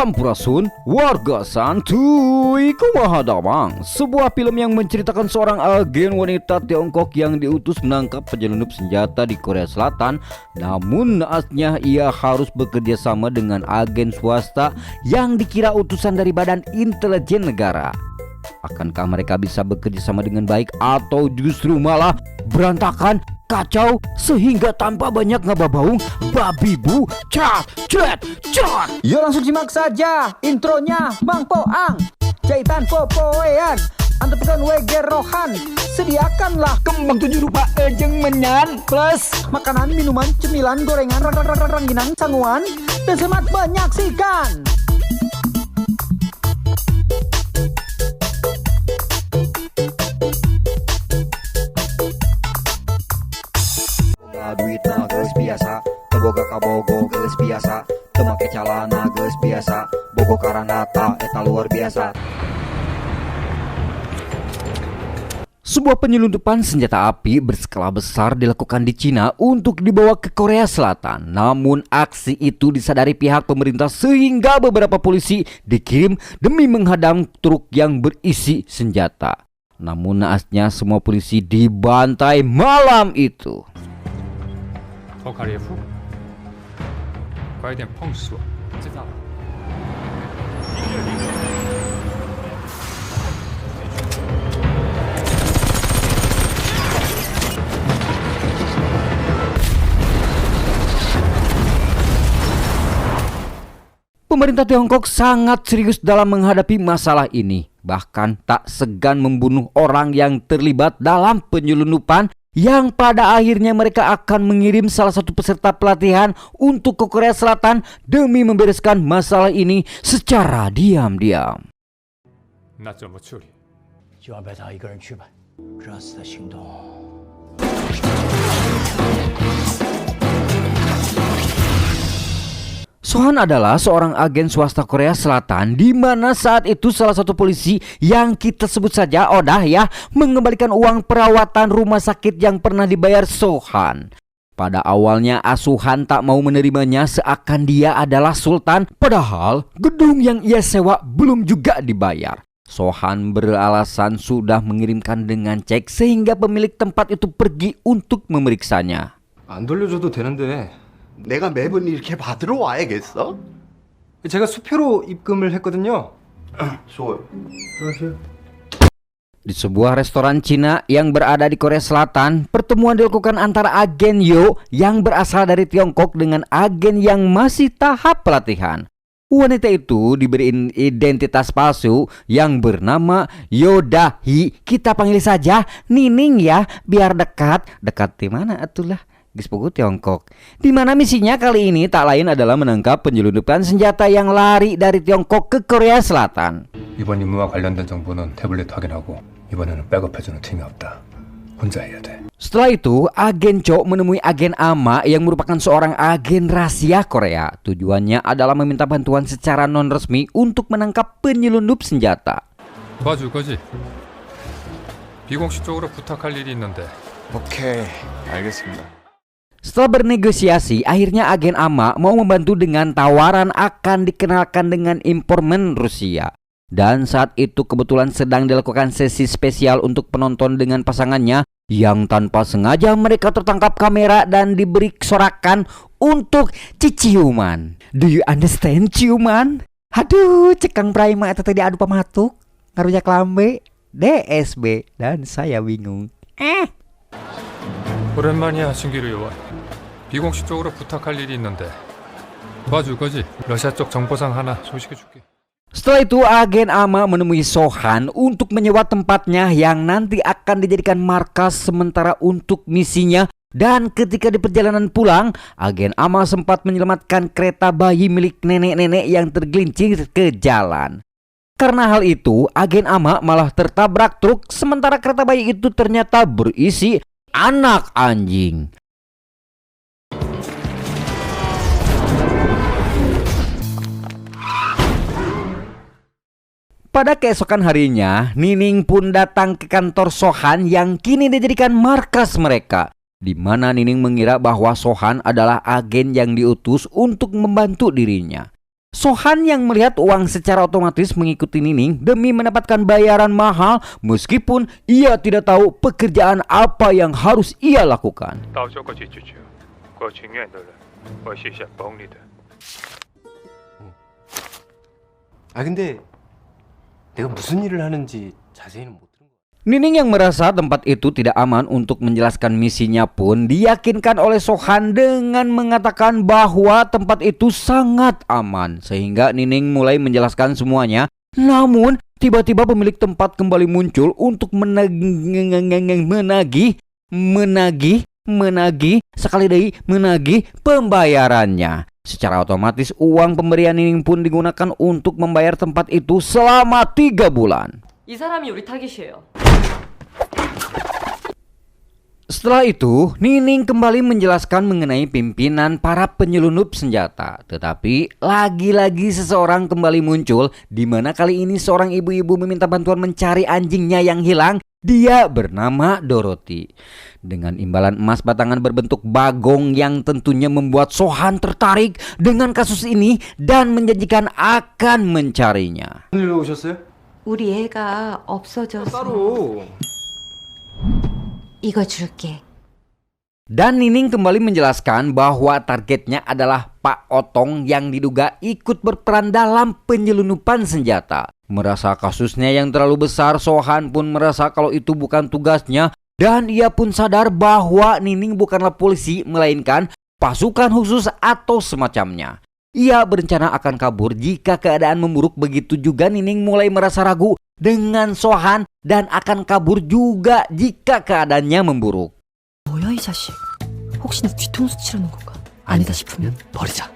Sampurasun, warga santuy, kumaha damang. Sebuah film yang menceritakan seorang agen wanita Tiongkok yang diutus menangkap penyelundup senjata di Korea Selatan. Namun naasnya ia harus bekerja sama dengan agen swasta yang dikira utusan dari badan intelijen negara. Akankah mereka bisa bekerja sama dengan baik atau justru malah berantakan, kacau, sehingga tanpa banyak ngababaung babi bu cat. Yuk langsung simak saja intronya Bang Poang. Jahitan popoean, antepkan weger rohan. Sediakanlah Kembang 7 rupa ejeng menyan plus makanan, minuman, cemilan, gorengan, rangginang, sanguan, dan semat banyak sikan. Duitna geus biasa, teboga kabogo geus biasa, teu make calana geus biasa, bogo karanata eta luar biasa. Sebuah penyelundupan senjata api berskala besar dilakukan di Cina untuk dibawa ke Korea Selatan. Namun aksi itu disadari pihak pemerintah sehingga beberapa polisi dikirim demi menghadang truk yang berisi senjata. Namun naasnya semua polisi dibantai malam itu. 托卡列夫，快点碰死我！知道了。 Pemerintah Tiongkok sangat serius dalam menghadapi masalah ini. Bahkan tak segan membunuh orang yang terlibat dalam penyelundupan, yang pada akhirnya mereka akan mengirim salah satu peserta pelatihan untuk ke Korea Selatan demi membereskan masalah ini secara diam-diam. 那怎么处理？就安排他一个人去吧。这次的行动， Sohan adalah seorang agen swasta Korea Selatan, di mana saat itu salah satu polisi yang kita sebut saja Odah ya, mengembalikan uang perawatan rumah sakit yang pernah dibayar Sohan. Pada awalnya Asuhan tak mau menerimanya seakan dia adalah sultan, padahal gedung yang ia sewa belum juga dibayar. Sohan beralasan sudah mengirimkan dengan cek sehingga pemilik tempat itu pergi untuk memeriksanya. 안 돌려줘도 되는데 내가 매번 이렇게 받으러 와야겠어? 제가 수표로 입금을 했거든요. 좋아요. Di sebuah restoran Cina yang berada di Korea Selatan, pertemuan dilakukan antara agen Yo yang berasal dari Tiongkok dengan agen yang masih tahap pelatihan. Wanita itu diberi identitas palsu yang bernama Yodahi. Kita panggil saja Nining ya, biar dekat. Dekat di mana atulah? Gispoku Tiongkok. Di mana misinya kali ini tak lain adalah menangkap penyelundupan senjata yang lari dari Tiongkok ke Korea Selatan. 이번 임무와 관련된 정보는 태블릿 확인하고 이번에는 백업해주는 팀이 없다. 혼자 해야 돼. Setelah itu, agen Cho menemui agen Ama yang merupakan seorang agen rahasia Korea. Tujuannya adalah meminta bantuan secara non-resmi untuk menangkap penyelundup senjata. 도와줄 거지? 비공식적으로 부탁할 일이 있는데. 오케이, 알겠습니다. Setelah bernegosiasi, akhirnya agen Ama mau membantu dengan tawaran akan dikenalkan dengan informan Rusia. Dan saat itu kebetulan sedang dilakukan sesi spesial untuk penonton dengan pasangannya, yang tanpa sengaja mereka tertangkap kamera dan diberi sorakan untuk ciciuman. Do you understand ciuman? Aduh, cekang Prima itu tadi adu pamatuk, ngarunya kelambe, DSB, dan saya bingung. 오랜만이야 신기루 요원. 비공식적으로 부탁할 일이 있는데 도와줄 거지? 러시아 쪽 정보상 하나 소식해줄게. Setelah itu agen Ama menemui Sohan untuk menyewa tempatnya yang nanti akan dijadikan markas sementara untuk misinya. Dan ketika di perjalanan pulang, agen Ama sempat menyelamatkan kereta bayi milik nenek-nenek yang tergelincir ke jalan. Karena hal itu, agen Ama malah tertabrak truk sementara kereta bayi itu ternyata berisi anak anjing. Pada keesokan harinya, Nining pun datang ke kantor Sohan yang kini dijadikan markas mereka. Di mana Nining mengira bahwa Sohan adalah agen yang diutus untuk membantu dirinya. Sohan yang melihat uang secara otomatis mengikuti Nining demi mendapatkan bayaran mahal meskipun ia tidak tahu pekerjaan apa yang harus ia lakukan. 到这个结局去，我情愿的人，我是想帮你的。 아 근데 내가 무슨 일을 하는지 자세히는 못 들은 거야. Nining yang merasa tempat itu tidak aman untuk menjelaskan misinya pun diyakinkan oleh Sohan dengan mengatakan bahwa tempat itu sangat aman. Sehingga Nining mulai menjelaskan semuanya. Namun tiba-tiba pemilik tempat kembali muncul untuk menagih pembayarannya. Secara otomatis uang pemberian Nining pun digunakan untuk membayar tempat itu selama 3 bulan. 이 사람이 우리 타깃이에요. Setelah itu, Nining kembali menjelaskan mengenai pimpinan para penyelundup senjata. Tetapi lagi-lagi seseorang kembali muncul, di mana kali ini seorang ibu-ibu meminta bantuan mencari anjingnya yang hilang. Dia bernama Dorothy. Dengan imbalan emas batangan berbentuk bagong yang tentunya membuat Sohan tertarik dengan kasus ini dan menjanjikan akan mencarinya. 무슨 일로 오셨어요? 우리 애가 없어져서 따로. 이거 줄게. Dan Nining kembali menjelaskan bahwa targetnya adalah Pak Otong yang diduga ikut berperan dalam penyelundupan senjata. Merasa kasusnya yang terlalu besar, Sohan pun merasa kalau itu bukan tugasnya. Dan ia pun sadar bahwa Nining bukanlah polisi, melainkan pasukan khusus atau semacamnya. Ia berencana akan kabur jika keadaan memburuk. Begitu juga Nining mulai merasa ragu dengan Sohan dan akan kabur juga jika keadaannya memburuk. 뭐야 이 자식? 혹시 나 뒤통수 치려는 건가? 아니다 싶으면 버리자.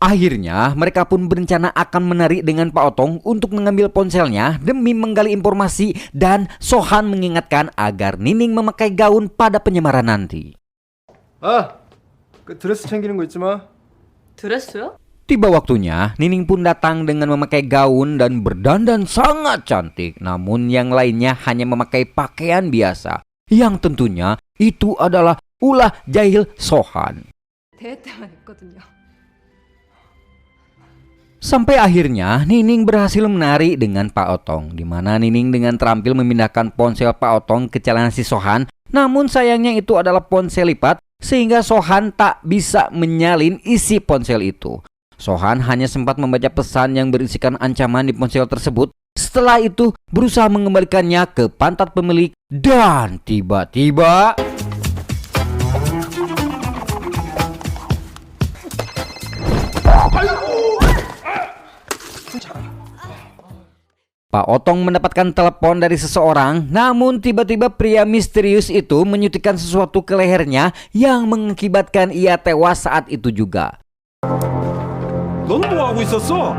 Akhirnya mereka pun berencana akan menarik dengan Pak Otong untuk mengambil ponselnya demi menggali informasi, dan Sohan mengingatkan agar Nining memakai gaun pada penyemaran nanti. 아, 그 드레스 챙기는 거 잊지 마. 드레스요? Tiba waktunya, Nining pun datang dengan memakai gaun dan berdandan sangat cantik. Namun yang lainnya hanya memakai pakaian biasa, yang tentunya itu adalah ulah jahil Sohan. 대회 때만 했거든요. Sampai akhirnya Nining berhasil menarik dengan Pak Otong, di mana Nining dengan terampil memindahkan ponsel Pak Otong ke celana si Sohan. Namun sayangnya itu adalah ponsel lipat, sehingga Sohan tak bisa menyalin isi ponsel itu. Sohan hanya sempat membaca pesan yang berisikan ancaman di ponsel tersebut. Setelah itu berusaha mengembalikannya ke pantat pemilik, dan tiba-tiba Pak Otong mendapatkan telepon dari seseorang. Namun tiba-tiba pria misterius itu menyuntikkan sesuatu ke lehernya yang mengakibatkan ia tewas saat itu juga. 넌 뭐 하고 있었어?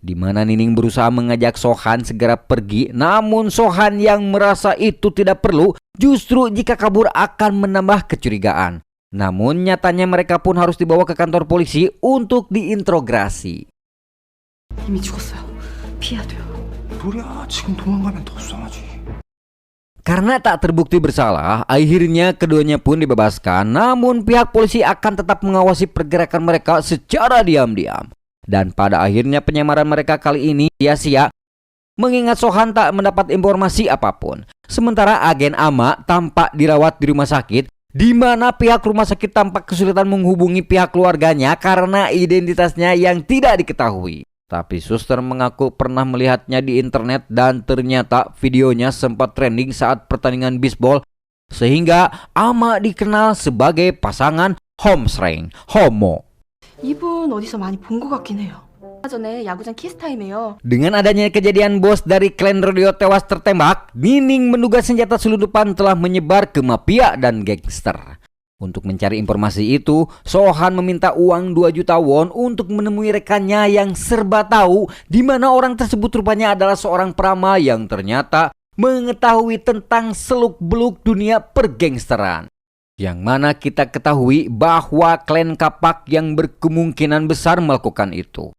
Di mana Nining berusaha mengajak Sohan segera pergi, namun Sohan yang merasa itu tidak perlu, justru jika kabur akan menambah kecurigaan. Namun nyatanya mereka pun harus dibawa ke kantor polisi untuk diinterogasi. 이미 죽었어요. 피해야 돼요. 뭐야, 지금 도망가면 더 수상하지. Karena tak terbukti bersalah, akhirnya keduanya pun dibebaskan. Namun pihak polisi akan tetap mengawasi pergerakan mereka secara diam-diam. Dan pada akhirnya penyamaran mereka kali ini sia-sia, mengingat Sohan tak mendapat informasi apapun. Sementara agen Ama tampak dirawat di rumah sakit, di mana pihak rumah sakit tampak kesulitan menghubungi pihak keluarganya karena identitasnya yang tidak diketahui. Tapi suster mengaku pernah melihatnya di internet dan ternyata videonya sempat trending saat pertandingan bisbol, sehingga Ama dikenal sebagai pasangan homsreng, homo. 이분 어디서 많이 본 것 같긴 해요. 전에 야구장 키스타임이에요. Dengan adanya kejadian bos dari klan rodeo tewas tertembak, Nining menduga senjata selundupan telah menyebar ke mafia dan gangster. Untuk mencari informasi itu, Sohan meminta uang 2 juta won untuk menemui rekannya yang serba tahu, di mana orang tersebut rupanya adalah seorang prama yang ternyata mengetahui tentang seluk-beluk dunia pergangsteran. Yang mana kita ketahui bahwa klan Kapak yang berkemungkinan besar melakukan itu.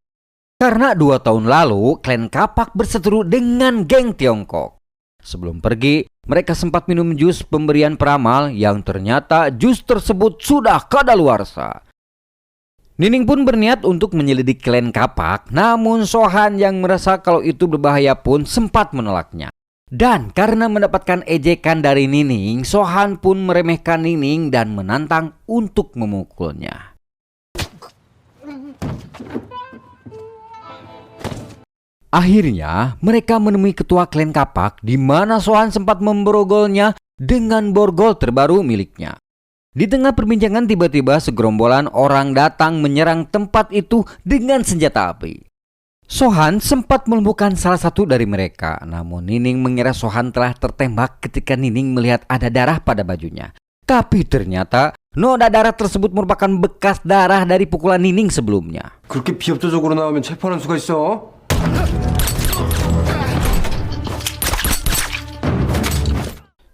Karena 2 tahun lalu, klan Kapak berseteru dengan geng Tiongkok. Sebelum pergi, mereka sempat minum jus pemberian peramal yang ternyata jus tersebut sudah kadaluarsa. Nining pun berniat untuk menyelidik klan Kapak, namun Sohan yang merasa kalau itu berbahaya pun sempat menolaknya. Dan karena mendapatkan ejekan dari Nining, Sohan pun meremehkan Nining dan menantang untuk memukulnya. Akhirnya mereka menemui ketua klan Kapak di mana Sohan sempat memborgolnya dengan borgol terbaru miliknya. Di tengah perbincangan tiba-tiba segerombolan orang datang menyerang tempat itu dengan senjata api. Sohan sempat melumpuhkan salah satu dari mereka, namun Nining mengira Sohan telah tertembak ketika Nining melihat ada darah pada bajunya. Tapi ternyata noda darah tersebut merupakan bekas darah dari pukulan Nining sebelumnya. 그렇게 비협조적으로 나오면 체포하는 수가 있어.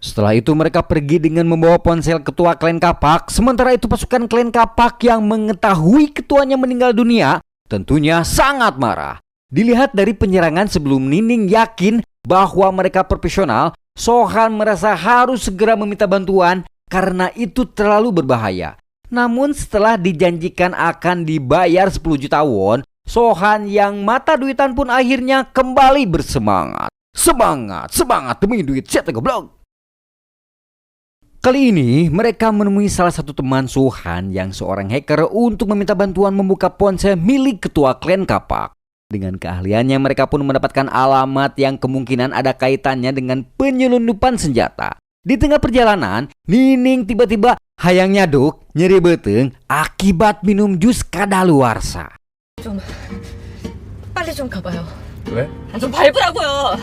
Setelah itu mereka pergi dengan membawa ponsel ketua klan Kapak. Sementara itu pasukan klan Kapak yang mengetahui ketuanya meninggal dunia tentunya sangat marah. Dilihat dari penyerangan sebelum Nining yakin bahwa mereka profesional, Sohan merasa harus segera meminta bantuan karena itu terlalu berbahaya. Namun setelah dijanjikan akan dibayar 10 juta won, Sohan yang mata duitan pun akhirnya kembali bersemangat. Semangat demi duit set goblok. Kali ini mereka menemui salah satu teman Sohan yang seorang hacker untuk meminta bantuan membuka ponsel milik ketua klan Kapak. Dengan keahliannya mereka pun mendapatkan alamat yang kemungkinan ada kaitannya dengan penyelundupan senjata. Di tengah perjalanan, Nining tiba-tiba hayang nyaduk nyeri beteng akibat minum jus kadaluarsa. 빨리 좀 가봐요. 왜? 좀 밟으라고요.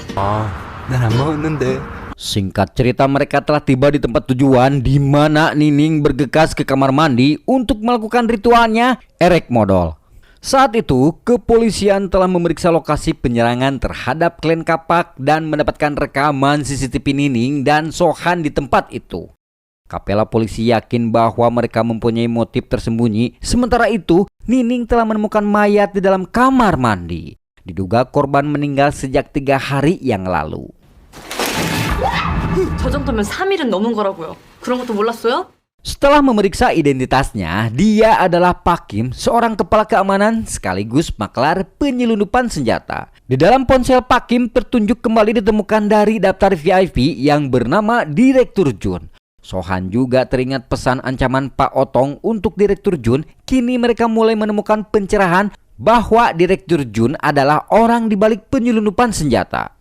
난 안 먹었는데. Singkat cerita mereka telah tiba di tempat tujuan di mana Nining bergegas ke kamar mandi untuk melakukan ritualnya erek modal. Saat itu kepolisian telah memeriksa lokasi penyerangan terhadap klan Kapak dan mendapatkan rekaman CCTV Nining dan Sohan di tempat itu. Kapela polisi yakin bahwa mereka mempunyai motif tersembunyi. Sementara itu Nining telah menemukan mayat di dalam kamar mandi. Diduga korban meninggal sejak 3 hari yang lalu. 저 정도면 3일은 넘은 거라고요. 그런 것도 몰랐어요? Setelah memeriksa identitasnya, dia adalah Pak Kim, seorang kepala keamanan sekaligus maklar penyelundupan senjata. Di dalam ponsel Pak Kim petunjuk kembali ditemukan dari daftar VIP yang bernama Direktur Jun. Sohan juga teringat pesan ancaman Pak Otong untuk Direktur Jun. Kini mereka mulai menemukan pencerahan bahwa Direktur Jun adalah orang di balik penyelundupan senjata.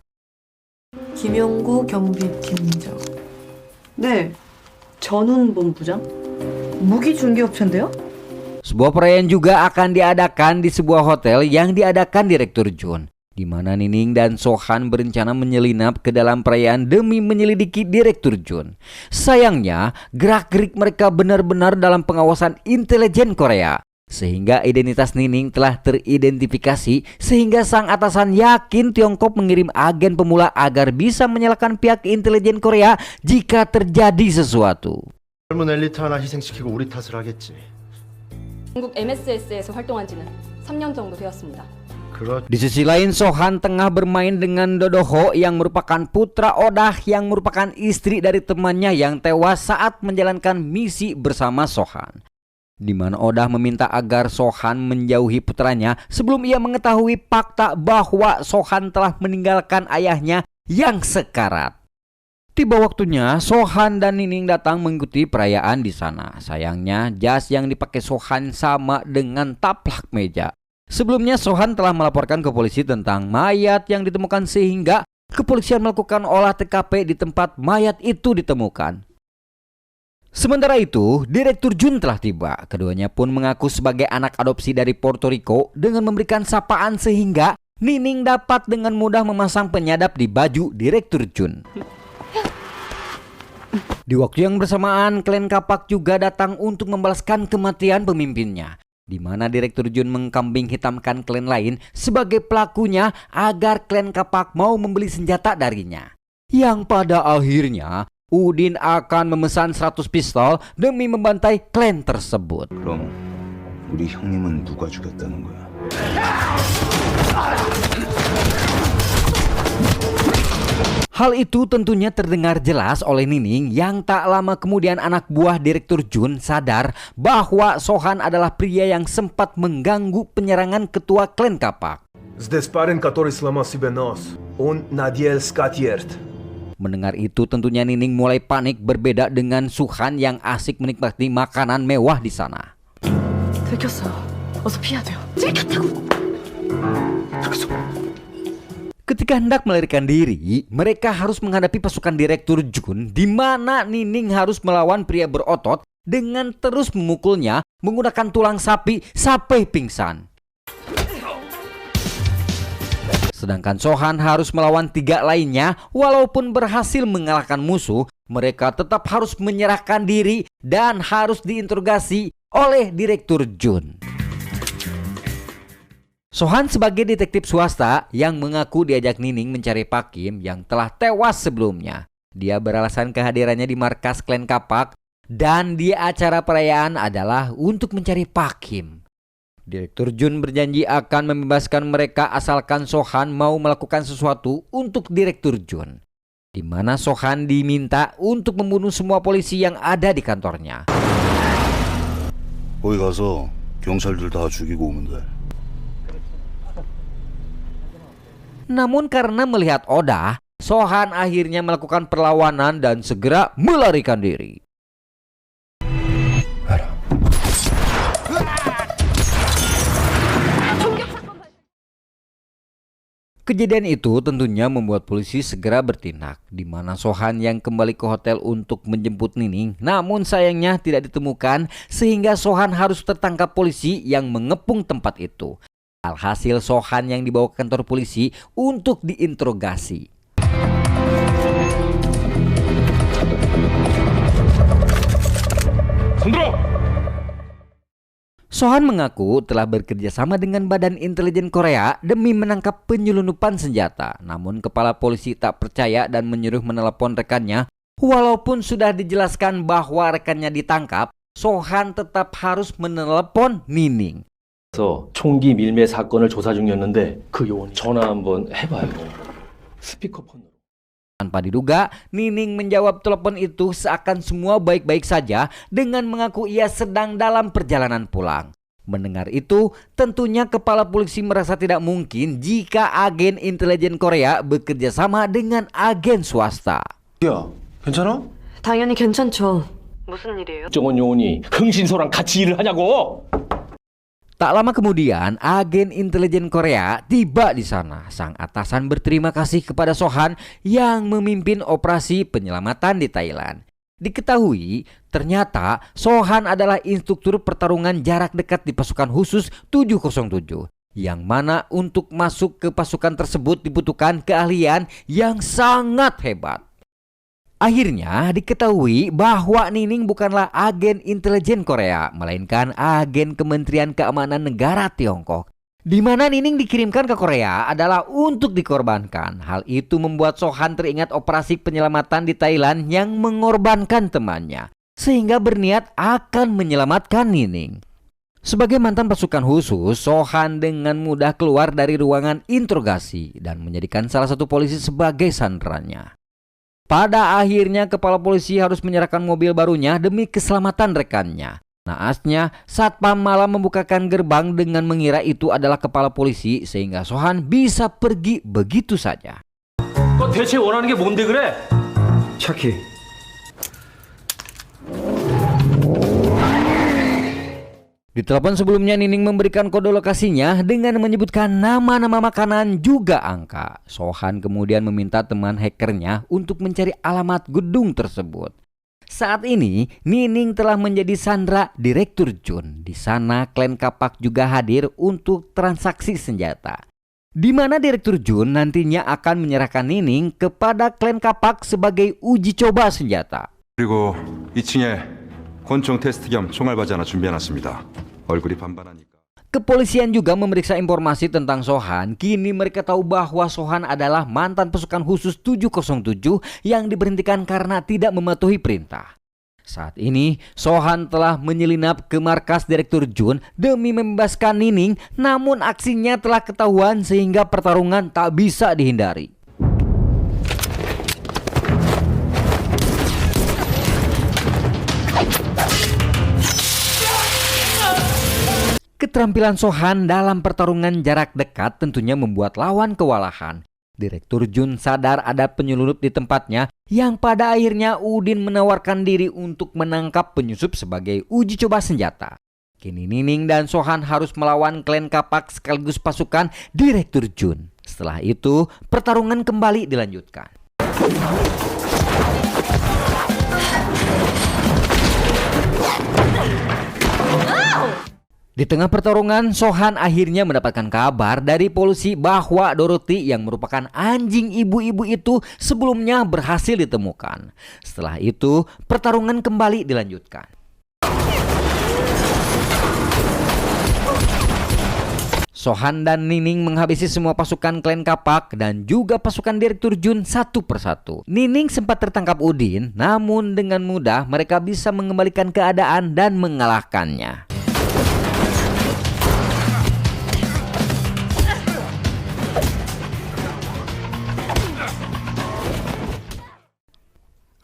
김용구 경비팀장. 네, 전훈 본부장. 무기 중개업체인데요? Sebuah perayaan juga akan diadakan di sebuah hotel yang diadakan Direktur Jun, di mana Nining dan Sohan berencana menyelinap ke dalam perayaan demi menyelidiki Direktur Jun. Sayangnya, gerak-gerik mereka benar-benar dalam pengawasan intelijen Korea. Sehingga identitas Nining telah teridentifikasi sehingga sang atasan yakin Tiongkok mengirim agen pemula agar bisa menyalahkan pihak intelijen Korea jika terjadi sesuatu. 젊은 엘리트 하나 희생시키고 우리 탓을 하겠지. 중국 MSS에서 활동한 지는 3년 정도 되었습니다. Di sisi lain Sohan tengah bermain dengan Dodoho yang merupakan putra Odah yang merupakan istri dari temannya yang tewas saat menjalankan misi bersama Sohan. Di mana Odah meminta agar Sohan menjauhi putranya sebelum ia mengetahui fakta bahwa Sohan telah meninggalkan ayahnya yang sekarat. Tiba waktunya Sohan dan Nining datang mengikuti perayaan di sana. Sayangnya jas yang dipakai Sohan sama dengan taplak meja. Sebelumnya Sohan telah melaporkan ke polisi tentang mayat yang ditemukan sehingga kepolisian melakukan olah TKP di tempat mayat itu ditemukan. Sementara itu, Direktur Jun telah tiba. Keduanya pun mengaku sebagai anak adopsi dari Puerto Rico dengan memberikan sapaan sehingga Nining dapat dengan mudah memasang penyadap di baju Direktur Jun. Di waktu yang bersamaan, klan Kapak juga datang untuk membalaskan kematian pemimpinnya, di mana Direktur Jun mengkambing hitamkan klan lain sebagai pelakunya agar klan Kapak mau membeli senjata darinya. Yang pada akhirnya Udin akan memesan 100 pistol demi membantai klan tersebut. 그럼 우리 형님은 누가 죽였다는 거야? Hal itu tentunya terdengar jelas oleh Nining yang tak lama kemudian anak buah Direktur Jun sadar bahwa Sohan adalah pria yang sempat mengganggu penyerangan ketua klan Kapak. Здесь парень, который сломал себе нос. Он надел скатерть. Mendengar itu tentunya Nining mulai panik, berbeda dengan Suhan yang asik menikmati makanan mewah di sana. 들켰어요. 어서 피해야 돼요. Ketika hendak melarikan diri, mereka harus menghadapi pasukan Direktur Jun di mana Nining harus melawan pria berotot dengan terus memukulnya menggunakan tulang sapi sampai pingsan. Sedangkan Sohan harus melawan 3 lainnya. Walaupun berhasil mengalahkan musuh, mereka tetap harus menyerahkan diri dan harus diinterogasi oleh Direktur Jun. Sohan sebagai detektif swasta yang mengaku diajak Nining mencari Pak Kim yang telah tewas sebelumnya. Dia beralasan kehadirannya di markas klan Kapak dan di acara perayaan adalah untuk mencari Pak Kim. Direktur Jun berjanji akan membebaskan mereka asalkan Sohan mau melakukan sesuatu untuk Direktur Jun, di mana Sohan diminta untuk membunuh semua polisi yang ada di kantornya. 거기 가서 경찰들 다 죽이고 오면 돼. Namun karena melihat Oda, Sohan akhirnya melakukan perlawanan dan segera melarikan diri. Kejadian itu tentunya membuat polisi segera bertindak, di mana Sohan yang kembali ke hotel untuk menjemput Nining, namun sayangnya tidak ditemukan sehingga Sohan harus tertangkap polisi yang mengepung tempat itu. Alhasil Sohan yang dibawa ke kantor polisi untuk diinterogasi. Sohan mengaku telah bekerja sama dengan Badan Intelijen Korea demi menangkap penyelundupan senjata. Namun kepala polisi tak percaya dan menyuruh menelepon rekannya. Walaupun sudah dijelaskan bahwa rekannya ditangkap, Sohan tetap harus menelepon Nining. 그래서 총기 밀매 사건을 조사 중이었는데 그 요원이 전화 한번 해봐요. 스피커폰으로. Tanpa diduga, Nining menjawab telepon itu seakan semua baik-baik saja dengan mengaku ia sedang dalam perjalanan pulang. Mendengar itu, tentunya kepala polisi merasa tidak mungkin jika agen intelijen Korea bekerja sama dengan agen swasta. 야, 괜찮아? 당연히 괜찮죠. 무슨 일이에요? 정원 요원이 흥신소랑 같이 일을 하냐고! Tak lama kemudian, agen intelijen Korea tiba di sana. Sang atasan berterima kasih kepada Sohan yang memimpin operasi penyelamatan di Thailand. Diketahui, ternyata Sohan adalah instruktur pertarungan jarak dekat di pasukan khusus 707. Yang mana untuk masuk ke pasukan tersebut dibutuhkan keahlian yang sangat hebat. Akhirnya diketahui bahwa Nining bukanlah agen intelijen Korea, melainkan agen Kementerian Keamanan Negara Tiongkok. Di mana Nining dikirimkan ke Korea adalah untuk dikorbankan. Hal itu membuat Sohan teringat operasi penyelamatan di Thailand yang mengorbankan temannya, sehingga berniat akan menyelamatkan Nining. Sebagai mantan pasukan khusus, Sohan dengan mudah keluar dari ruangan interogasi dan menjadikan salah satu polisi sebagai sandarannya. Pada akhirnya kepala polisi harus menyerahkan mobil barunya demi keselamatan rekannya. Naasnya, satpam malah membukakan gerbang dengan mengira itu adalah kepala polisi sehingga Sohan bisa pergi begitu saja. 너 대체 원하는 게 뭔데 그래? 차키. Di telepon sebelumnya Nining memberikan kode lokasinya dengan menyebutkan nama-nama makanan juga angka. Sohan kemudian meminta teman hackernya untuk mencari alamat gedung tersebut. Saat ini Nining telah menjadi sandera Direktur Jun. Di sana klan Kapak juga hadir untuk transaksi senjata. Di mana Direktur Jun nantinya akan menyerahkan Nining kepada klan Kapak sebagai uji coba senjata. 그리고 2층에 권총 테스트 겸 총알바지 하나 준비해놨습니다. 얼굴이 반반하니까. Kepolisian juga memeriksa informasi tentang Sohan. Kini mereka tahu bahwa Sohan adalah mantan pasukan khusus 707 yang diberhentikan karena tidak mematuhi perintah. Saat ini Sohan telah menyelinap ke markas Direktur Jun demi membebaskan Nining, namun aksinya telah ketahuan sehingga pertarungan tak bisa dihindari. Keterampilan Sohan dalam pertarungan jarak dekat tentunya membuat lawan kewalahan. Direktur Jun sadar ada penyelundup di tempatnya yang pada akhirnya Udin menawarkan diri untuk menangkap penyusup sebagai uji coba senjata. Kini Nining dan Sohan harus melawan klan kapak sekaligus pasukan Direktur Jun. Setelah itu pertarungan kembali dilanjutkan. Di tengah pertarungan, Sohan akhirnya mendapatkan kabar dari polisi bahwa Dorothy yang merupakan anjing ibu-ibu itu sebelumnya berhasil ditemukan. Setelah itu, pertarungan kembali dilanjutkan. Sohan dan Nining menghabisi semua pasukan klan kapak dan juga pasukan Direktur Jun satu persatu. Nining sempat tertangkap Udin, namun dengan mudah mereka bisa mengembalikan keadaan dan mengalahkannya.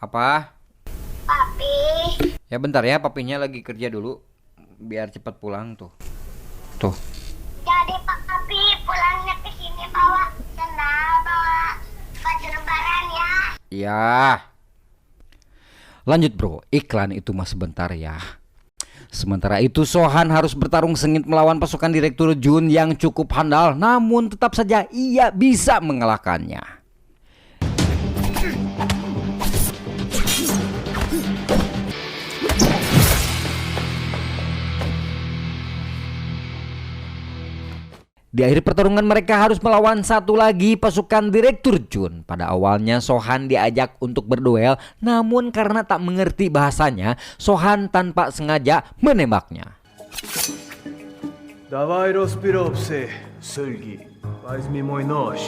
Apa? Papi. Ya bentar ya, papinya lagi kerja dulu. Biar cepat pulang tuh. Tuh. Jadi Papi pulangnya ke sini bawa sendal, bawa baju lebaran ya. Ya. Lanjut bro, iklan itu mah sebentar ya. Sementara itu Sohan harus bertarung sengit melawan pasukan Direktur Jun yang cukup handal, namun tetap saja ia bisa mengalahkannya. Di akhir pertarungan mereka harus melawan satu lagi pasukan Direktur Jun. Pada awalnya Sohan diajak untuk berduel, namun karena tak mengerti bahasanya, Sohan tanpa sengaja menembaknya. Давай розпіробся, Сольги. Возьми мой нож.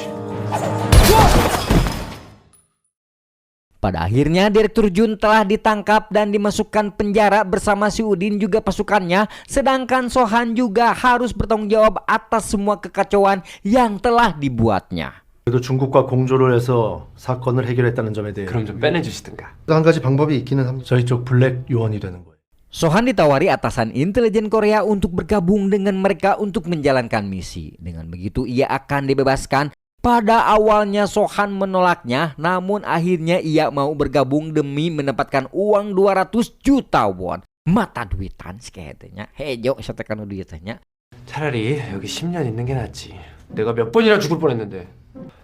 Pada akhirnya Direktur Jun telah ditangkap dan dimasukkan penjara bersama si Udin juga pasukannya. Sedangkan Sohan juga harus bertanggung jawab atas semua kekacauan yang telah dibuatnya. 그래도 중국과 공조를 해서 사건을 해결했다는 점에 대해 그럼 좀 빼내주시든가. 한 가지 방법이 있기는 합니다. 저희 쪽 블랙 요원이 되는 거예요. Sohan ditawari atasan intelijen Korea untuk bergabung dengan mereka untuk menjalankan misi. Dengan begitu ia akan dibebaskan. Pada awalnya Sohan menolaknya, namun akhirnya ia mau bergabung demi mendapatkan uang 200 juta won. Mata duitan kayaknya. Hejo setekan duitnya. 차라리 여기 10년 있는 게 낫지. 내가 몇 번이나 죽을 뻔했는데.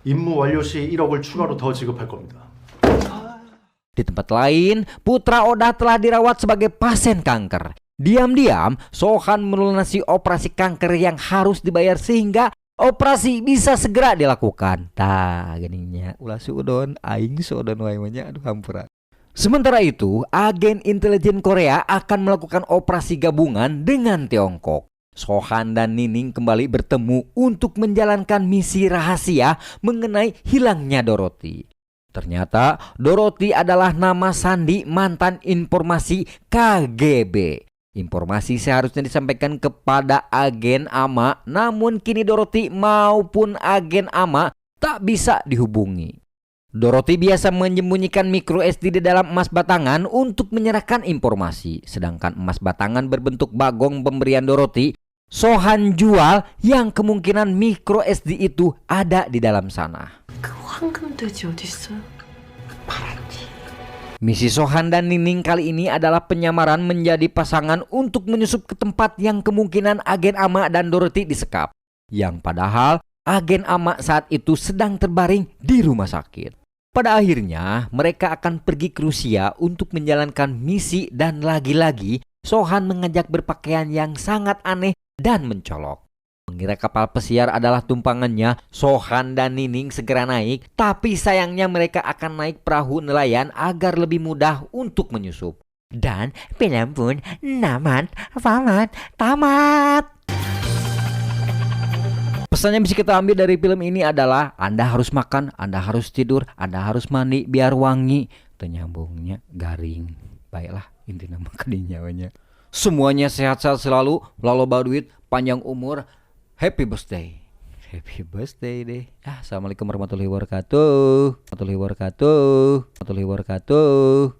임무 완료 시 1억을 추가로 더 지급할 겁니다. Di tempat lain, putra Oda telah dirawat sebagai pasien kanker. Diam-diam, Sohan melunasi operasi kanker yang harus dibayar sehingga operasi bisa segera dilakukan. Tah, gininya ulah suudon, aing suudon wae nya, aduh hampura. Sementara itu, agen intelijen Korea akan melakukan operasi gabungan dengan Tiongkok. Sohan dan Nining kembali bertemu untuk menjalankan misi rahasia mengenai hilangnya Dorothy. Ternyata Dorothy adalah nama sandi mantan informasi KGB. Informasi seharusnya disampaikan kepada agen AMA, namun kini Dorothy maupun agen AMA tak bisa dihubungi. Dorothy biasa menyembunyikan micro SD di dalam emas batangan untuk menyerahkan informasi, sedangkan emas batangan berbentuk bagong pemberian Dorothy, Sohan jual yang kemungkinan micro SD itu ada di dalam sana. 그 황금돼지 어디 있어요? Misi Sohan dan Nining kali ini adalah penyamaran menjadi pasangan untuk menyusup ke tempat yang kemungkinan agen AMA dan Dorothy disekap. Yang padahal agen AMA saat itu sedang terbaring di rumah sakit. Pada akhirnya mereka akan pergi ke Rusia untuk menjalankan misi dan lagi-lagi Sohan mengajak berpakaian yang sangat aneh dan mencolok. Mengira kapal pesiar adalah tumpangannya, Sohan dan Nining segera naik, tapi sayangnya mereka akan naik perahu nelayan agar lebih mudah untuk menyusup. Dan film pun tamat. Pesan yang bisa kita ambil dari film ini adalah Anda harus makan, Anda harus tidur, Anda harus mandi biar wangi. Ternyambungnya garing. Baiklah, inti nama nyawanya. Semuanya sehat-sehat selalu, laloba duit, panjang umur. Happy birthday. Happy birthday deh. Assalamualaikum warahmatullahi wabarakatuh.